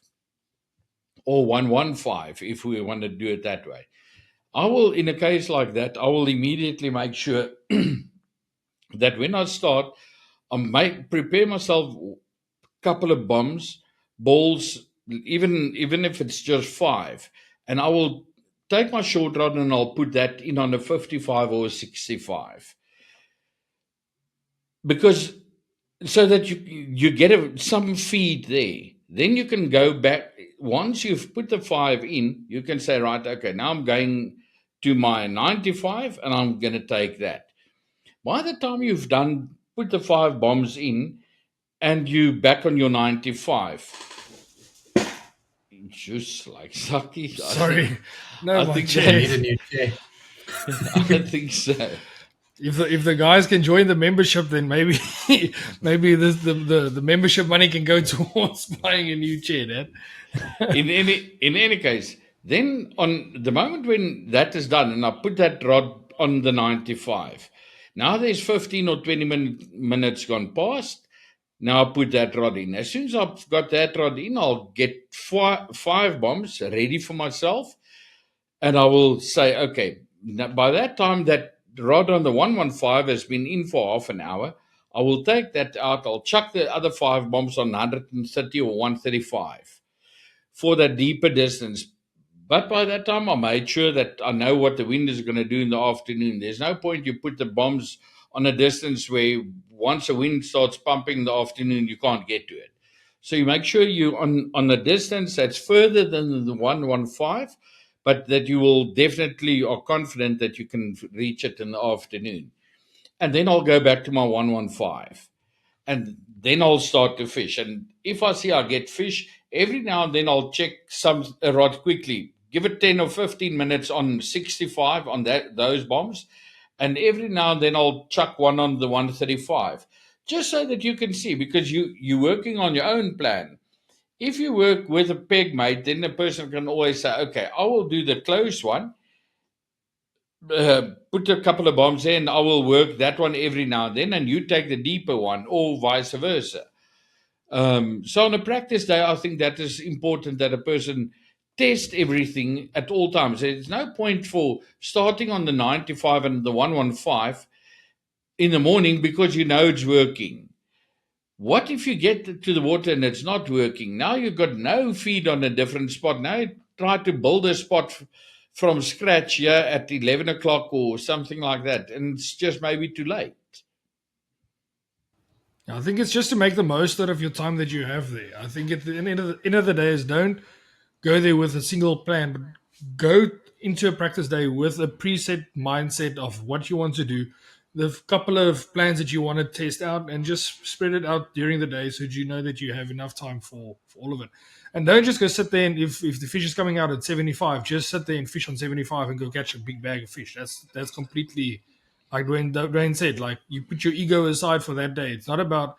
or 115 if we want to do it that way. I will, in a case like that, I will immediately make sure that when I start, prepare myself a couple of balls, even if it's just 5, and I will take my short rod and I'll put that in on a 55 or a 65, because so that you get some feed there. Then you can go back once you've put the 5 in. You can say, right, okay, now I'm going to my 95 and I'm going to take that. By the time you've put the 5 bombs in and you back on your 95. Just like Saki. Sorry. I think I need a new chair. I think so. If the guys can join the membership, then maybe the membership money can go towards buying a new chair, Dad. In any case, then on the moment when that is done and I put that rod on the 95, now there's 15 or 20 minutes gone past. Now I put that rod in. As soon as I've got that rod in, I'll get 5 bombs ready for myself. And I will say, okay, now by that time that rod on the 115 has been in for half an hour, I will take that out. I'll chuck the other 5 bombs on 130 or 135 for that deeper distance. But by that time, I made sure that I know what the wind is going to do in the afternoon. There's no point you put the bombs on a distance where once the wind starts pumping in the afternoon, you can't get to it. So you make sure you on a distance that's further than the 115, but that you will definitely are confident that you can reach it in the afternoon. And then I'll go back to my 115. And then I'll start to fish. And if I see I get fish, every now and then I'll check a rod quickly. Give it 10 or 15 minutes on 65 on those bombs. And every now and then I'll chuck one on the 135. Just so that you can see, because you're working on your own plan. If you work with a peg mate, then the person can always say, okay, I will do the close one. Put a couple of bombs in, I will work that one every now and then, and you take the deeper one, or vice versa. So on a practice day, I think that is important that a person test everything at all times. There's no point for starting on the 95 and the 115 in the morning because you know it's working. What if you get to the water and it's not working? Now you've got no feed on a different spot. Now you try to build a spot from scratch here at 11 o'clock or something like that, and it's just maybe too late. I think it's just to make the most out of your time that you have there. I think at the end of the day is don't go there with a single plan, but go into a practice day with a preset mindset of what you want to do, the couple of plans that you want to test out, and just spread it out during the day so that you know that you have enough time for all of it. And don't just go sit there and if the fish is coming out at 75, just sit there and fish on 75 and go catch a big bag of fish. That's completely, like Duane said, like you put your ego aside for that day. It's not about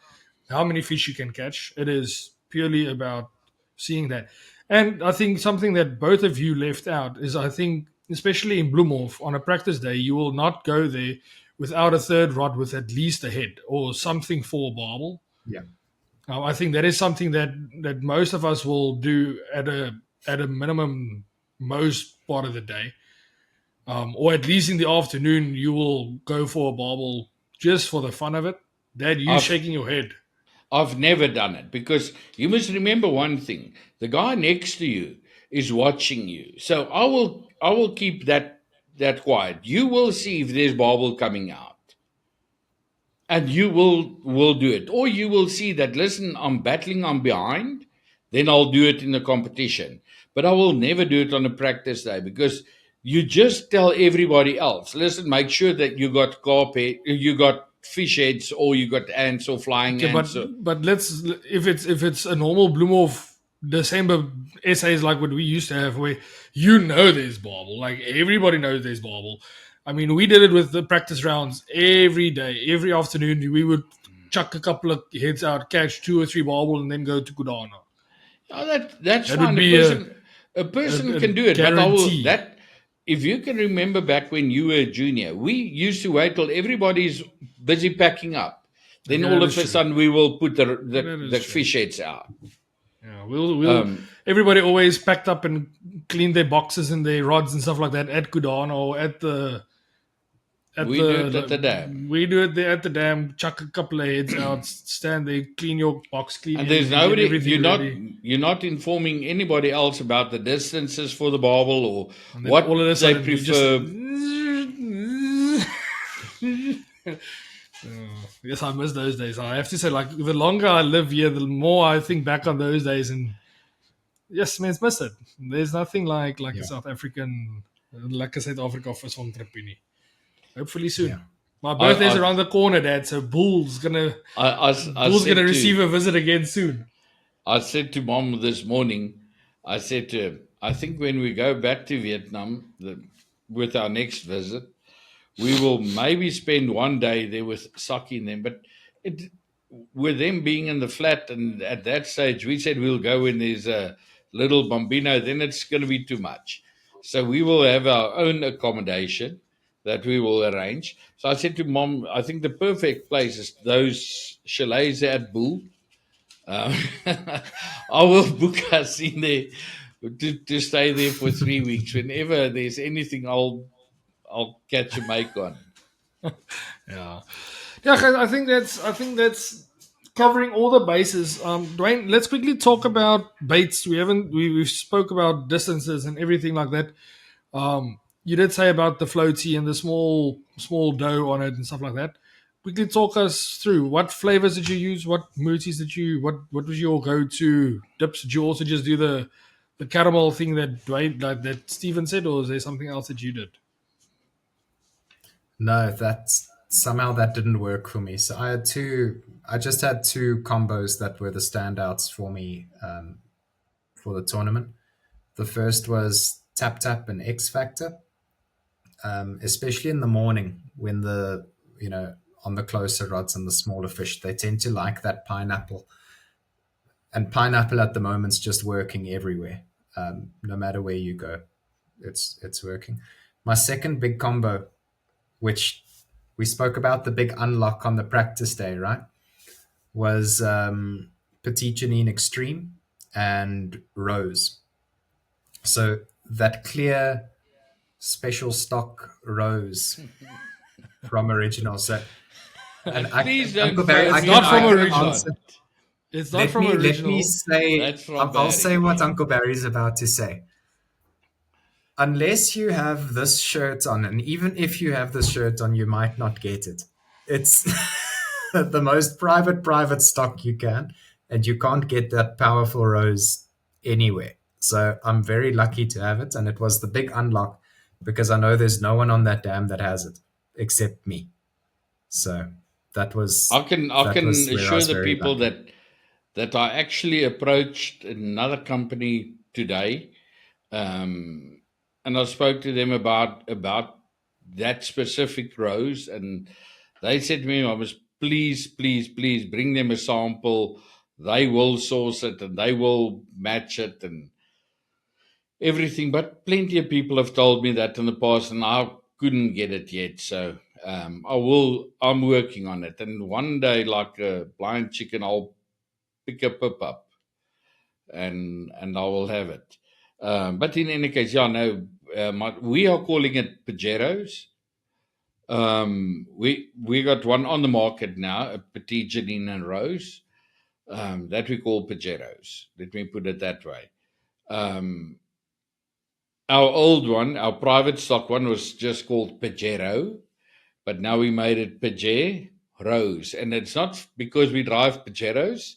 how many fish you can catch. It is purely about seeing that. And I think something that both of you left out is, I think, especially in Bloemhof, on a practice day, you will not go there without a third rod with at least a head or something for a barbel. Yeah. I think that is something that most of us will do at a minimum most part of the day. Or at least in the afternoon, you will go for a barbel just for the fun of it. Dad, you shaking your head. I've never done it because you must remember one thing. The guy next to you is watching you. So I will keep that quiet. You will see if there's barbel coming out. And you will do it. Or you will see that, listen, I'm battling, I'm behind, then I'll do it in the competition. But I will never do it on a practice day because you just tell everybody else, listen, make sure that you got you got fish heads or you got ants or flying ants. But let's, if it's a normal Bloemhof December essays like what we used to have where you know there's barbel, like everybody knows there's barbel. I mean, we did it with the practice rounds every day, every afternoon. We would chuck a couple of heads out, catch 2 or 3 barbel, and then go to Kudana. Oh, that's That fine. would be A person a can do it, but guarantee. if you can remember back when you were a junior, we used to wait till everybody's busy packing up. Then Yeah, all that of is a true. sudden we will put That the is true. fish heads out. Yeah, we'll everybody always packed up and cleaned their boxes and their rods and stuff like that at Kudana or at the We do it at the dam. We do it there at the dam. Chuck a couple of heads out, stand there, clean your box, clean. And there's everything, get nobody. everything You're not informing anybody else about the distances for the barbel or And then what all of a they sudden you prefer. Yes, I miss those days. I have to say, like, the longer I live here, the more I think back on those days. And yes, man, miss it. There's nothing like a South African, like a South Africa visvang trip nie. Hopefully soon. Yeah. My birthday's around the corner, Dad. So Bull's gonna receive a visit again soon. I said to Mom this morning, I said to her, I think when we go back to Vietnam with our next visit, we will maybe spend one day there with Saki and them. But with them being in the flat, and at that stage, we said we'll go when there's a little bambino, then it's going to be too much. So we will have our own accommodation that we will arrange. So I said to Mom, I think the perfect place is those chalets at Bull. I will book us in there to stay there for 3 weeks. Whenever there's anything, I'll catch a make on. Yeah, guys, I think that's covering all the bases. Duane, let's quickly talk about baits. We've spoke about distances and everything like that. You did say about the floaty and the small dough on it and stuff like that. Quickly talk us through what flavors did you use, what mooties did you, what was your go-to dips? Did you also just do the caramel thing that Duane, that Stephen said, or is there something else that you did? No, somehow that didn't work for me. So I just had 2 combos that were the standouts for me for the tournament. The first was Tap Tap and X Factor, especially in the morning when on the closer rods and the smaller fish, they tend to like that pineapple. And pineapple at the moment's just working everywhere. No matter where you go, it's working. My second big combo, which we spoke about the big unlock on the practice day, right, was Petite Janine Extreme and Rose. So that clear special stock Rose from Original. So, and Please don't. Uncle Barry, It's not from Original. Answer. It's not from Original. Let me say, I'll say what Uncle Barry's about to say. Unless you have this shirt on, and even if you have this shirt on, you might not get it. It's the most private stock you can, and you can't get that powerful Rose anywhere. So I'm very lucky to have it, and it was the big unlock because I know there's no one on that dam that has it except me. So that was. I can assure the people that I actually approached another company today, and I spoke to them about that specific rose, and they said to me, I must please bring them a sample. They will source it and they will match it and everything. But plenty of people have told me that in the past, and I couldn't get it yet. So I'm working on it, and one day, like a blind chicken, I'll pick a pip up and I will have it. But in any case, we are calling it Pajeros. We got one on the market now, a Petite Janine and Rose, that we call Pajeros. Let me put it that way. Our old one, our private stock one, was just called Pajero, but now we made it Paje Rose, and it's not because we drive Pajeros.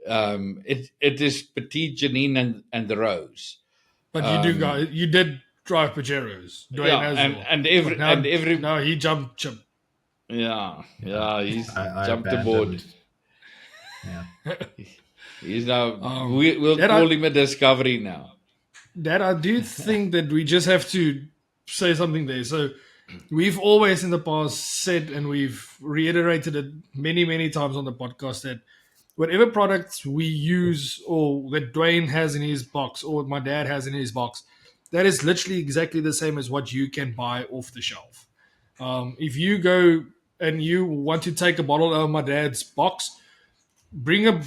It is Petite Janine and the Rose. But you did drive Pajeros. No, he jumped ship. Yeah, he's I jumped aboard. Yeah. He's now. We'll call him a Discovery now. Dad, I do think that we just have to say something there. So we've always in the past said, and we've reiterated it many, many times on the podcast, that whatever products we use or that Duane has in his box or my dad has in his box, that is literally exactly the same as what you can buy off the shelf. If you go and you want to take a bottle out of my dad's box, bring a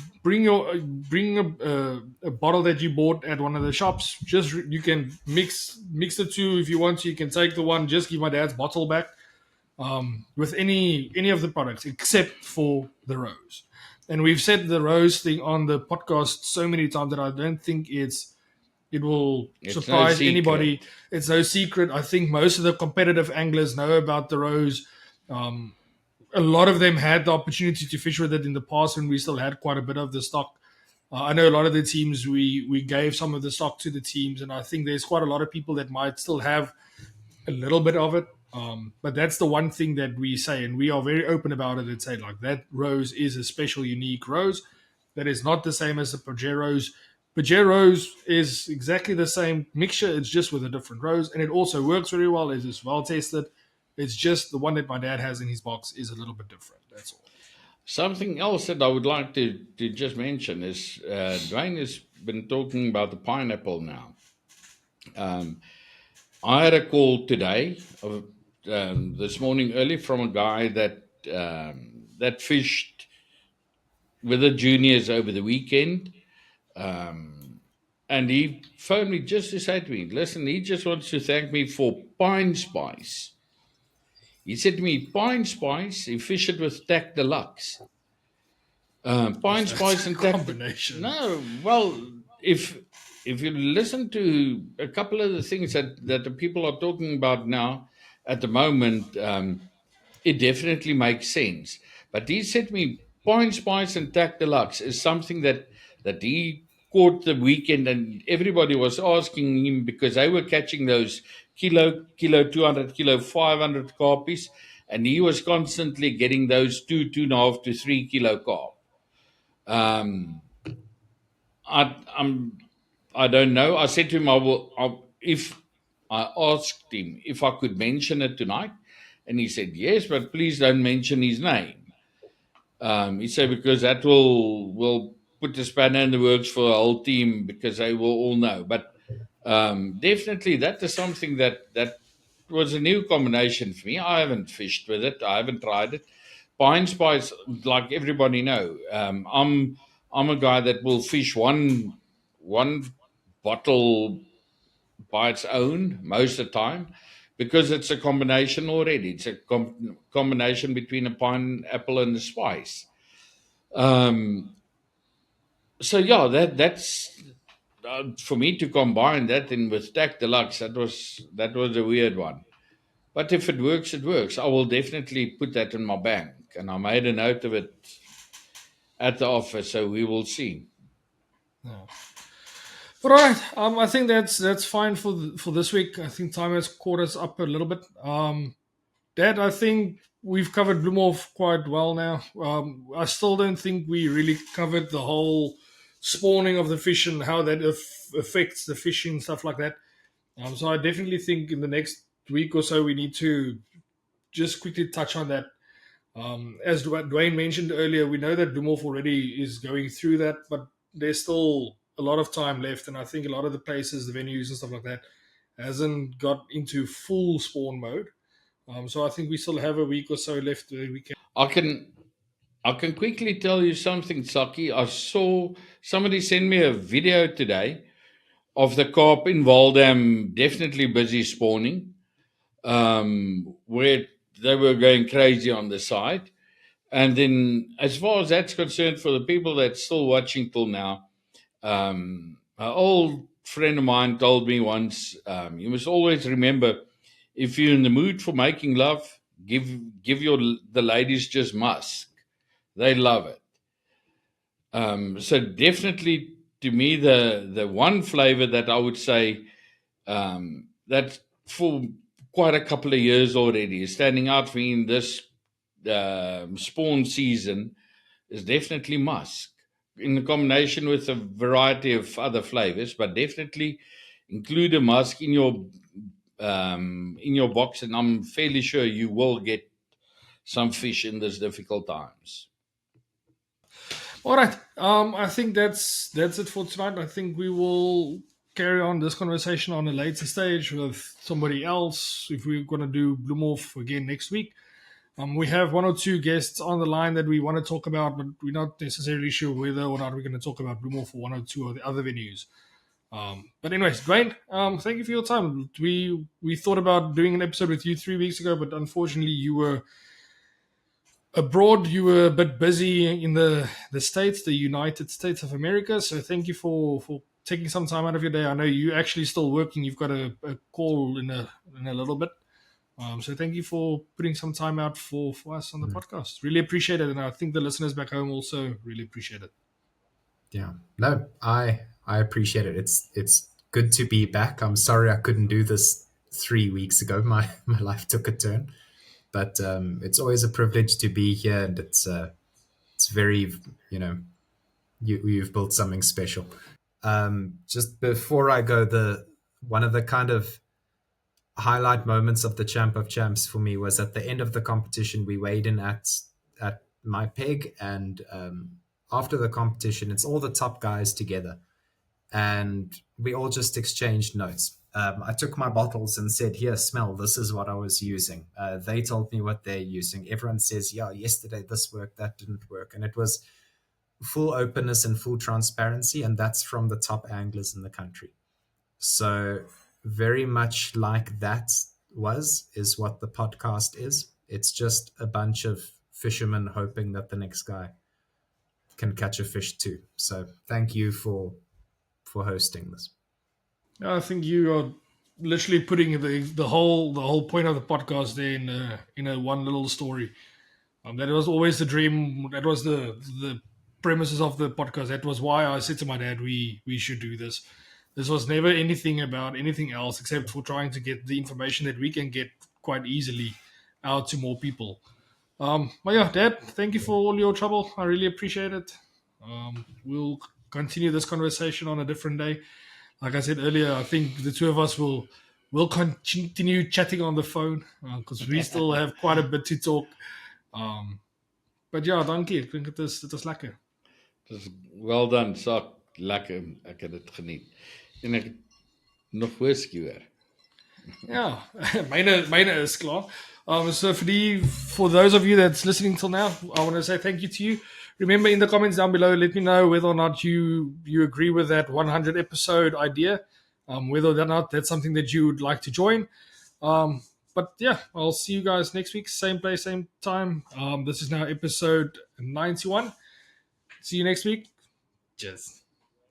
bottle that you bought at one of the shops. Just you can mix the two if you want to. You can take the one, just give my dad's bottle back. With any of the products except for the rose. And we've said the rose thing on the podcast so many times that I don't think it will surprise anybody. It's no secret. I think most of the competitive anglers know about the rose. A lot of them had the opportunity to fish with it in the past when we still had quite a bit of the stock. I know a lot of the teams, we gave some of the stock to the teams, and I think there's quite a lot of people that might still have a little bit of it. But that's the one thing that we say, and we are very open about it, and say like that rose is a special, unique rose that is not the same as the Protea rose. Protea rose is exactly the same mixture, it's just with a different rose, and it also works very well. It is well tested. It's just the one that my dad has in his box is a little bit different. That's all. Something else that I would like to just mention is Duane has been talking about the pineapple now. I had a call today, this morning early, from a guy that fished with the juniors over the weekend. And he phoned me just to say to me, listen, he just wants to thank me for pine spice. He said to me, pine spice, he fished it with Tack Deluxe. Pine spice and Tack combination. No, well, if you listen to a couple of the things that the people are talking about now at the moment, it definitely makes sense. But he said to me, pine spice and Tack Deluxe is something that he caught the weekend, and everybody was asking him because they were catching those kilo 200, kilo 500 carpies, and he was constantly getting those 2.5 to 3 kilo carp. I don't know. I said to him, if I asked him if I could mention it tonight, and he said yes, but please don't mention his name. He said because that will put the spanner in the works for the whole team, because they will all know. But definitely that is something that was a new combination for me. I haven't fished with it. I haven't tried it. Pine spice, like everybody know, I'm a guy that will fish one bottle by its own most of the time, because it's a combination already. It's a combination between a pineapple and a spice. So yeah, that's for me to combine that in with Tack Deluxe. That was a weird one. But if it works, it works. I will definitely put that in my bank, and I made a note of it at the office, so we will see. Yeah. All right. I think that's fine for this week. I think time has caught us up a little bit. Dad, I think we've covered Bloemhof quite well now. I still don't think we really covered the whole spawning of the fish and how that affects the fishing and stuff like that. So I definitely think in the next week or so we need to just quickly touch on that. As Duane mentioned earlier, we know that Bloemhof already is going through that, but there's still a lot of time left, and I think a lot of the places, the venues and stuff like that, hasn't got into full spawn mode. So I think we still have a week or so left where we can. I can quickly tell you something, Saki. I saw somebody send me a video today of the carp in Waldam definitely busy spawning, where they were going crazy on the side. And then, as far as that's concerned, for the people that's still watching till now, an old friend of mine told me once, you must always remember, if you're in the mood for making love, give the ladies just musk. They love it. So definitely, to me, the one flavor that I would say that for quite a couple of years already is standing out for me in this spawn season is definitely musk, in combination with a variety of other flavors, but definitely include a musk in your in your box, and I'm fairly sure you will get some fish in these difficult times. All right. I think that's it for tonight. I think we will carry on this conversation on a later stage with somebody else if we're going to do Bloemhof again next week. We have one or two guests on the line that we want to talk about, but we're not necessarily sure whether or not we're going to talk about Bloemhof for one or two of the other venues. But anyways, Duane, thank you for your time. We thought about doing an episode with you 3 weeks ago, but unfortunately you were abroad. You were a bit busy in the States, the United States of America. So thank you for taking some time out of your day. I know you're actually still working. You've got a call in a little bit. So thank you for putting some time out for us on the podcast. Really appreciate it. And I think the listeners back home also really appreciate it. Yeah, no, I appreciate it. It's good to be back. I'm sorry I couldn't do this 3 weeks ago. My life took a turn, but it's always a privilege to be here, and it's very, you've built something special. Just before I go, one of the kind of highlight moments of the Champ of Champs for me was at the end of the competition. We weighed in at my peg, and after the competition, it's all the top guys together, and we all just exchanged notes. I took my bottles and said, "Here, smell. This is what I was using." They told me what they're using. Everyone says, "Yeah, yesterday this worked, that didn't work," and it was full openness and full transparency, and that's from the top anglers in the country. So very much like that is what the podcast is. It's just a bunch of fishermen hoping that the next guy can catch a fish too. So thank you for hosting this. I think you are literally putting the whole point of the podcast there in a one little story. That was always the dream. That was the premises of the podcast. That was why I said to my dad, we should do this. This was never anything about anything else except for trying to get the information that we can get quite easily out to more people. But yeah, Dad, thank you for all your trouble. I really appreciate it. We'll continue this conversation on a different day. Like I said earlier, I think the two of us will continue chatting on the phone because we still have quite a bit to talk. But ja, dankie. Ek dink dit is lekker. Dis well done, Sak. Lekker. Ek het dit geniet. En ek het nog whisky hoor. Ja, myne is klaar. So for those of you that's listening till now, I want to say thank you to you. Remember, in the comments down below, let me know whether or not you agree with that 100 episode idea, whether or not that's something that you would like to join. But yeah, I'll see you guys next week, same place, same time. This is now episode 91. See you next week. Cheers.